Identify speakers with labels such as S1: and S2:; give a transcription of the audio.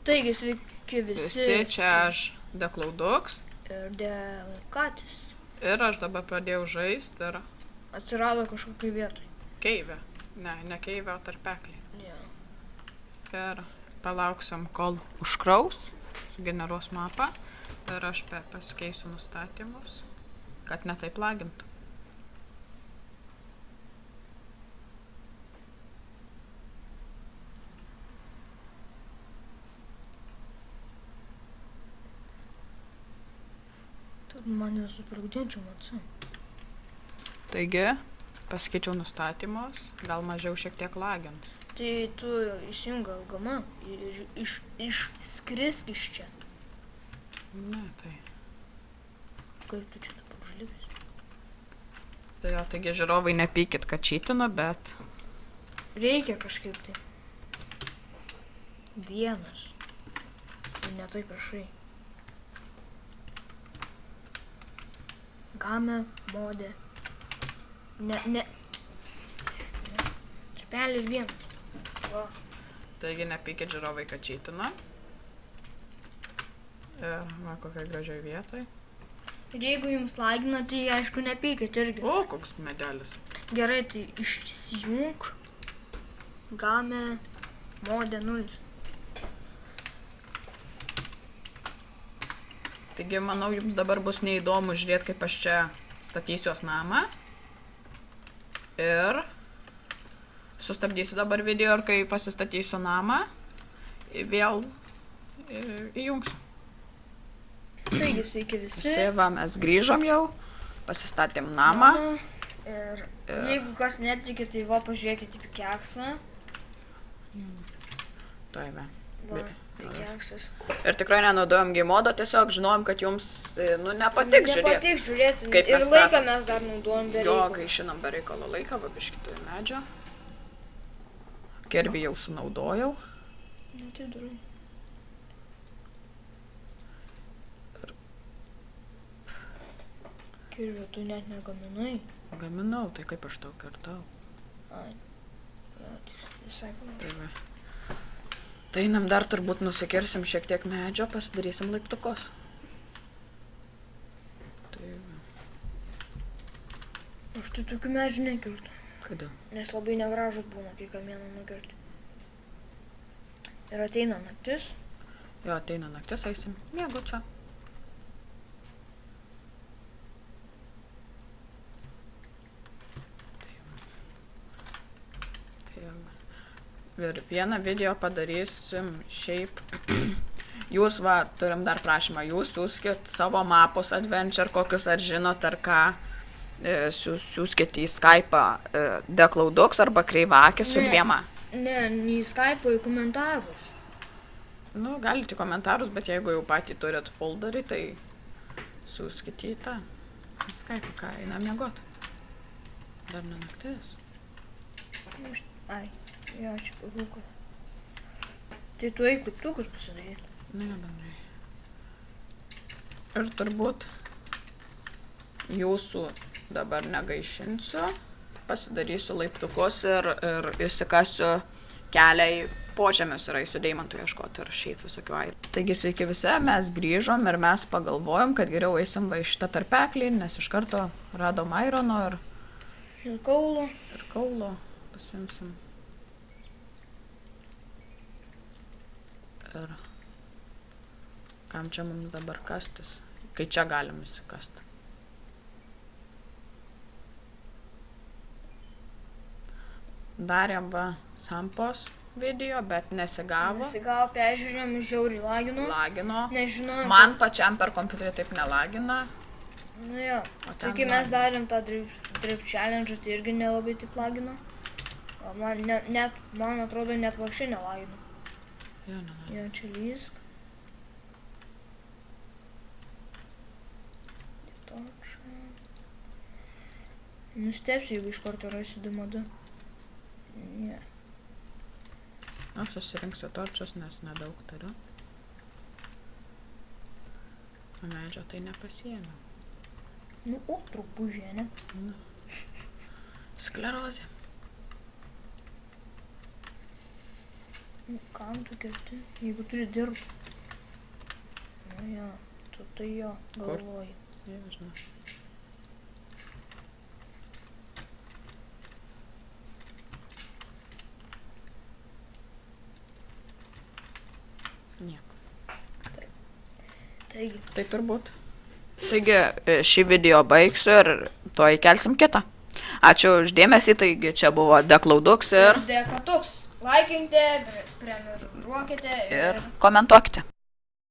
S1: Taigi, sveiki visi.
S2: Visi, čia aš Deklaudoks.
S1: Ir Delkatis.
S2: Ir aš dabar pradėjau žaisti ir...
S1: Atsirado kažkokiai vietoj.
S2: Keivė. Ne keivė, o tarpeklį.
S1: Jo.
S2: Ir palauksim, kol užkraus, sugeneruos mapą. Ir aš pasikeisiu nustatymus, kad ne taip lagintų.
S1: Tad man jau supragdinčiau, matsu.
S2: Taigi, pasikeičiau nustatymus, gal mažiau šiek tiek lagins.
S1: Tai tu įsijung LGM ir išskrisk iš čia.
S2: Ne, tai...
S1: Kaip tu čia dabar užlipsi?
S2: Tai jo, taigi žiūrovai nepykit, kad čytinu, bet...
S1: Reikia kažkaip tai. Vienas. Ir ne taip prašai. Game, modė. Ne. Čepelis vienas. Va.
S2: Taigi nepykit žiūrovai, kad čytinu. Ir va, kokiai gražioj vietoj.
S1: Ir jeigu jums lagina, tai aišku nepykit irgi.
S2: O, koks medelis.
S1: Gerai, tai išsijung. Game, modė 0.
S2: Taigi, manau, jums dabar bus neįdomu žiūrėti, kaip aš čia statysiuos namą. Ir sustabdysiu dabar video, ir kai pasistatysiu namą, vėl įjungsiu.
S1: Taigi, sveiki visi.
S2: Visi, va, mes grįžom jau, pasistatėm namą.
S1: Ir jeigu kas netiki, tai va, pažiūrėkit į keksą.
S2: Tai va.
S1: Va, tai keksas.
S2: Ir tikrai nenaudojom G-modo, tiesiog žinojom, kad jums, nepatiks žiūrėti.
S1: Nepatiks žiūrėti.
S2: Kaip
S1: Ir
S2: mes
S1: laiką
S2: statom.
S1: mes dar naudojam be
S2: Jo,
S1: reikalo.
S2: gaišinam be reikalo laiką, va, biškį turi medžio. Kirvį jau sunaudojau.
S1: Nu, tai darai. Kirvio, tu net negaminai.
S2: Gaminau, tai kaip aš tau kertau.
S1: Ai, jo, visai panašu.
S2: Tai va. Tai einam dar turbūt nusikirsim šiek tiek medžio, pasidarysim laiptukus. Tai va.
S1: Aš tai tokių medžių nekirtu.
S2: Kodėl?
S1: Nes labai negražus būna, kai kamieną nukirti. Ir ateina naktis.
S2: Jo, ateina naktis, eisim miego čia. Ir vieną video padarysim šiaip. Jūs, va, turim dar prašymą, jūs siūskit savo mapus Adventure, kokius ar žinot, ar ką. Siūskit į Skype'ą Deklaudoks arba Kreivakis su dviema.
S1: Ne, į Skype'ą, į komentarus.
S2: Nu, galite į komentarus, bet jeigu jau patį turit folderį, tai siūskit į tą Skype'ą, ką einam miegot. Dar ne naktis.
S1: Ai. Jo, čia parūko. Tai tu eik laiptukus pasidaryti.
S2: Nu, jo, bendrai. Ir turbūt jūsų dabar negaišinsiu. Pasidarysiu laiptukus ir įsikasiu kelią į požemius ir eisiu deimantų ieškoti ir šiaip visokių airių. Taigi sveiki visi, mes grįžom ir mes pagalvojom, kad geriau eisim va į šitą tarpeklį, nes iš karto radom airono ir
S1: kaulo.
S2: Ir kaulo pasimsim. Ir kam čia mums dabar kastis, kai čia galim įsikasti. Darėm va Sampos video, bet nesigavo.
S1: Nesigavo, peržiūrėjom, žiauriai lagino.
S2: Lagino.
S1: Nežinojom.
S2: Man pačiam per kompiuterį taip nelagina.
S1: Nu jo, tai kai mes darėm tą drift challenge, tai irgi nelabai taip lagino. Man atrodo, net vapščiai nelagino.
S2: Jo, nelagino.
S1: Jo, čia lysk. Tokšą. Nustepsiu, jeigu iš karto rasiu 2 Ne.
S2: Aš susirinksiu torčius, nes nedaug turiu. O medžio tai nepasiėmiau.
S1: Nu, o, trupužė, ne?
S2: Nu. Sklerozė.
S1: Kam tu kerti, jeigu turi dirb? Nu jo, tu tai jo galvoji.
S2: Nežinau. Nieko.
S1: Taigi,
S2: Tai turbūt. Taigi šį video baigsiu ir to įkelsim kitą. Ačiū už dėmesį, taigi čia buvo Deklauduks ir
S1: dėka toks. Laikinkite, prenumeruokite
S2: komentuokite.